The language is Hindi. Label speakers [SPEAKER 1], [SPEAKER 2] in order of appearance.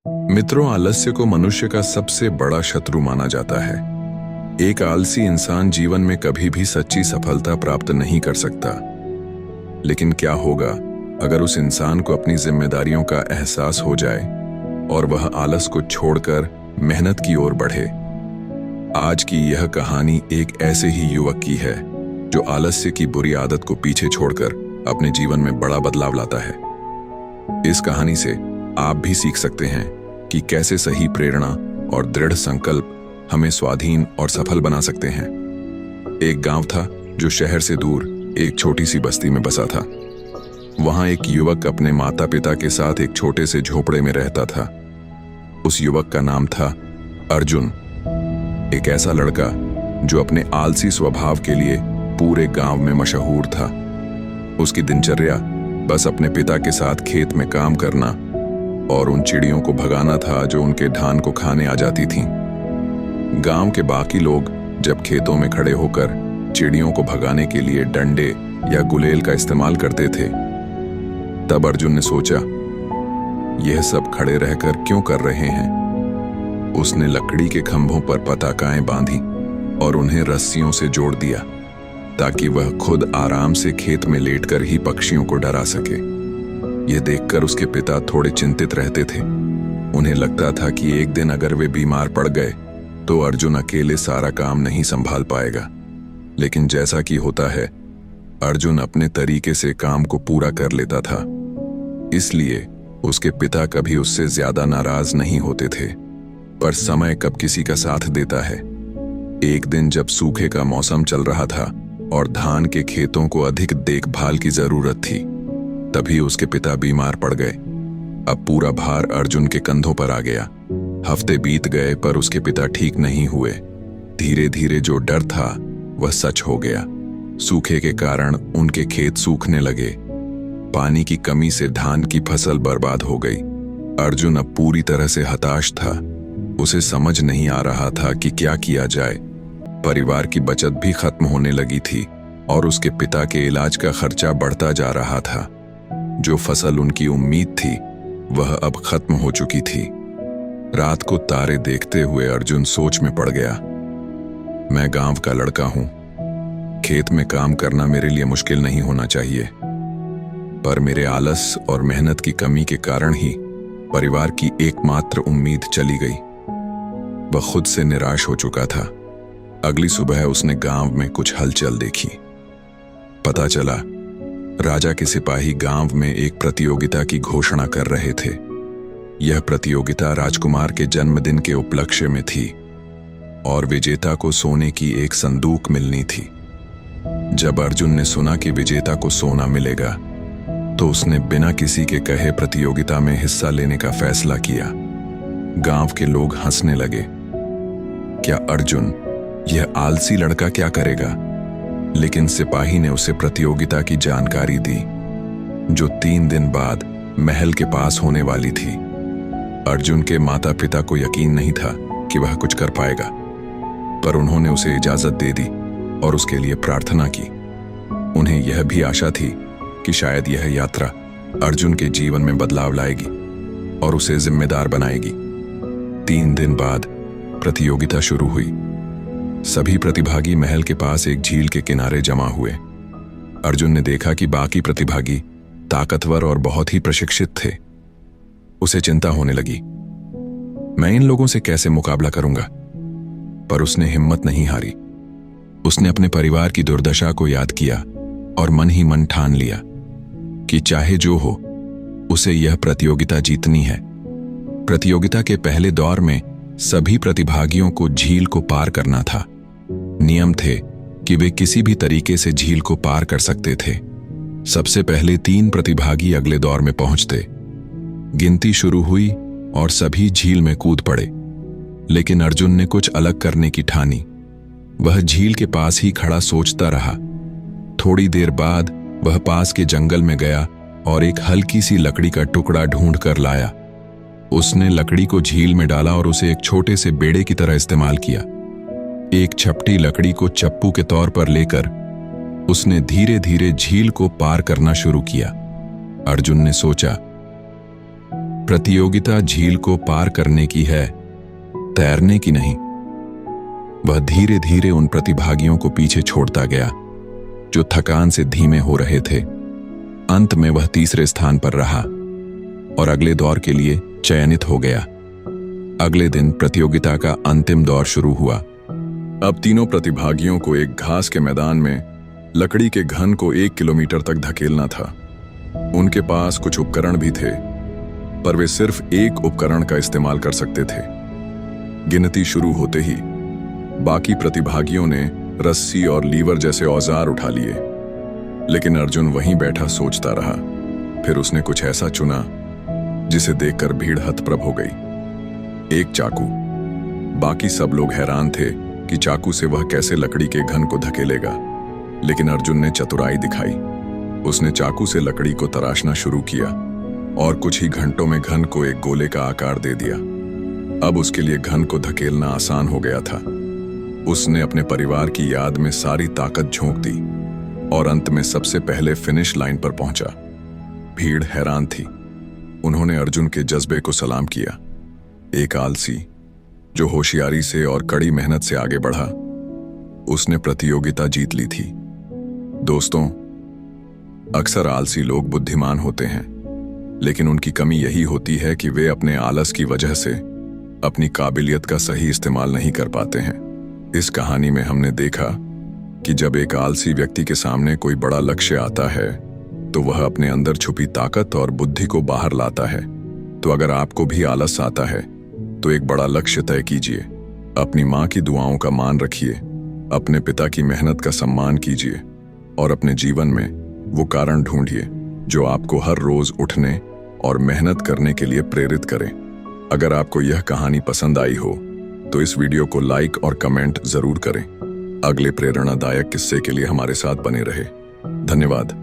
[SPEAKER 1] मित्रों, आलस्य को मनुष्य का सबसे बड़ा शत्रु माना जाता है। एक आलसी इंसान जीवन में कभी भी सच्ची सफलता प्राप्त नहीं कर सकता। लेकिन क्या होगा अगर उस इंसान को अपनी जिम्मेदारियों का एहसास हो जाए और वह आलस को छोड़कर मेहनत की ओर बढ़े। आज की यह कहानी एक ऐसे ही युवक की है जो आलस्य की बुरी आदत को पीछे छोड़कर अपने जीवन में बड़ा बदलाव लाता है। इस कहानी से आप भी सीख सकते हैं कि कैसे सही प्रेरणा और दृढ़ संकल्प हमें स्वाधीन और सफल बना सकते हैं। एक गांव था जो शहर से दूर एक छोटी सी बस्ती में बसा था। वहां एक युवक अपने माता पिता के साथ एक छोटे से झोपड़े में रहता था। उस युवक का नाम था अर्जुन, एक ऐसा लड़का जो अपने आलसी स्वभाव के लिए पूरे गांव में मशहूर था। उसकी दिनचर्या बस अपने पिता के साथ खेत में काम करना और उन चिड़ियों को भगाना था जो उनके धान को खाने आ जाती थीं। गांव के बाकी लोग जब खेतों में खड़े होकर चिड़ियों को भगाने के लिए डंडे या गुलेल का इस्तेमाल करते थे, तब अर्जुन ने सोचा, यह सब खड़े रहकर क्यों कर रहे हैं। उसने लकड़ी के खंभों पर पताकाएं बांधी और उन्हें रस्सियों से जोड़ दिया ताकि वह खुद आराम से खेत में लेटकर ही पक्षियों को डरा सके। यह देखकर उसके पिता थोड़े चिंतित रहते थे। उन्हें लगता था कि एक दिन अगर वे बीमार पड़ गए तो अर्जुन अकेले सारा काम नहीं संभाल पाएगा। लेकिन जैसा कि होता है, अर्जुन अपने तरीके से काम को पूरा कर लेता था, इसलिए उसके पिता कभी उससे ज्यादा नाराज नहीं होते थे। पर समय कब किसी का साथ देता है। एक दिन जब सूखे का मौसम चल रहा था और धान के खेतों को अधिक देखभाल की जरूरत थी, तभी उसके पिता बीमार पड़ गए। अब पूरा भार अर्जुन के कंधों पर आ गया। हफ्ते बीत गए पर उसके पिता ठीक नहीं हुए। धीरे धीरे जो डर था वह सच हो गया। सूखे के कारण उनके खेत सूखने लगे। पानी की कमी से धान की फसल बर्बाद हो गई। अर्जुन अब पूरी तरह से हताश था। उसे समझ नहीं आ रहा था कि क्या किया जाए। परिवार की बचत भी खत्म होने लगी थी और उसके पिता के इलाज का खर्चा बढ़ता जा रहा था। जो फसल उनकी उम्मीद थी वह अब खत्म हो चुकी थी। रात को तारे देखते हुए अर्जुन सोच में पड़ गया। मैं गांव का लड़का हूं। खेत में काम करना मेरे लिए मुश्किल नहीं होना चाहिए, पर मेरे आलस और मेहनत की कमी के कारण ही परिवार की एकमात्र उम्मीद चली गई। वह खुद से निराश हो चुका था। अगली सुबह उसने गांव में कुछ हलचल देखी। पता चला राजा के सिपाही गांव में एक प्रतियोगिता की घोषणा कर रहे थे। यह प्रतियोगिता राजकुमार के जन्मदिन के उपलक्ष्य में थी और विजेता को सोने की एक संदूक मिलनी थी। जब अर्जुन ने सुना कि विजेता को सोना मिलेगा तो उसने बिना किसी के कहे प्रतियोगिता में हिस्सा लेने का फैसला किया। गांव के लोग हंसने लगे। क्या अर्जुन, यह आलसी लड़का क्या करेगा? लेकिन सिपाही ने उसे प्रतियोगिता की जानकारी दी जो 3 दिन बाद महल के पास होने वाली थी। अर्जुन के माता पिता को यकीन नहीं था कि वह कुछ कर पाएगा, पर उन्होंने उसे इजाजत दे दी और उसके लिए प्रार्थना की। उन्हें यह भी आशा थी कि शायद यह यात्रा अर्जुन के जीवन में बदलाव लाएगी और उसे जिम्मेदार बनाएगी। 3 दिन बाद प्रतियोगिता शुरू हुई। सभी प्रतिभागी महल के पास एक झील के किनारे जमा हुए। अर्जुन ने देखा कि बाकी प्रतिभागी ताकतवर और बहुत ही प्रशिक्षित थे। उसे चिंता होने लगी, मैं इन लोगों से कैसे मुकाबला करूंगा? पर उसने हिम्मत नहीं हारी। उसने अपने परिवार की दुर्दशा को याद किया और मन ही मन ठान लिया कि चाहे जो हो उसे यह प्रतियोगिता जीतनी है। प्रतियोगिता के पहले दौर में सभी प्रतिभागियों को झील को पार करना था। नियम थे कि वे किसी भी तरीके से झील को पार कर सकते थे। सबसे पहले 3 प्रतिभागी अगले दौर में पहुंचते। गिनती शुरू हुई और सभी झील में कूद पड़े। लेकिन अर्जुन ने कुछ अलग करने की ठानी। वह झील के पास ही खड़ा सोचता रहा। थोड़ी देर बाद वह पास के जंगल में गया और एक हल्की सी लकड़ी का टुकड़ा ढूंढ कर लाया। उसने लकड़ी को झील में डाला और उसे एक छोटे से बेड़े की तरह इस्तेमाल किया। एक छपटी लकड़ी को चप्पू के तौर पर लेकर उसने धीरे धीरे झील को पार करना शुरू किया। अर्जुन ने सोचा, प्रतियोगिता झील को पार करने की है, तैरने की नहीं। वह धीरे धीरे उन प्रतिभागियों को पीछे छोड़ता गया जो थकान से धीमे हो रहे थे। अंत में वह तीसरे स्थान पर रहा और अगले दौर के लिए चयनित हो गया। अगले दिन प्रतियोगिता का अंतिम दौर शुरू हुआ। अब तीनों प्रतिभागियों को एक घास के मैदान में लकड़ी के घन को 1 किलोमीटर तक धकेलना था। उनके पास कुछ उपकरण भी थे, पर वे सिर्फ एक उपकरण का इस्तेमाल कर सकते थे। गिनती शुरू होते ही बाकी प्रतिभागियों ने रस्सी और लीवर जैसे औजार उठा लिए, लेकिन अर्जुन वहीं बैठा सोचता रहा। फिर उसने कुछ ऐसा चुना जिसे देखकर भीड़ हतप्रभ हो गई। एक चाकू। बाकी सब लोग हैरान थे कि चाकू से वह कैसे लकड़ी के घन को धकेलेगा, लेकिन अर्जुन ने चतुराई दिखाई। उसने चाकू से लकड़ी को तराशना शुरू किया और कुछ ही घंटों में घन को एक गोले का आकार दे दिया। अब उसके लिए घन को धकेलना आसान हो गया था। उसने अपने परिवार की याद में सारी ताकत झोंक दी और अंत में सबसे पहले फिनिश लाइन पर पहुंचा। भीड़ हैरान थी। उन्होंने अर्जुन के जज्बे को सलाम किया। एक आलसी जो होशियारी से और कड़ी मेहनत से आगे बढ़ा, उसने प्रतियोगिता जीत ली थी। दोस्तों, अक्सर आलसी लोग बुद्धिमान होते हैं, लेकिन उनकी कमी यही होती है कि वे अपने आलस की वजह से अपनी काबिलियत का सही इस्तेमाल नहीं कर पाते हैं। इस कहानी में हमने देखा कि जब एक आलसी व्यक्ति के सामने कोई बड़ा लक्ष्य आता है तो वह अपने अंदर छुपी ताकत और बुद्धि को बाहर लाता है। तो अगर आपको भी आलस आता है तो एक बड़ा लक्ष्य तय कीजिए, अपनी माँ की दुआओं का मान रखिए, अपने पिता की मेहनत का सम्मान कीजिए और अपने जीवन में वो कारण ढूंढिए जो आपको हर रोज उठने और मेहनत करने के लिए प्रेरित करें। अगर आपको यह कहानी पसंद आई हो तो इस वीडियो को लाइक और कमेंट जरूर करें। अगले प्रेरणादायक किस्से के लिए हमारे साथ बने रहे। धन्यवाद।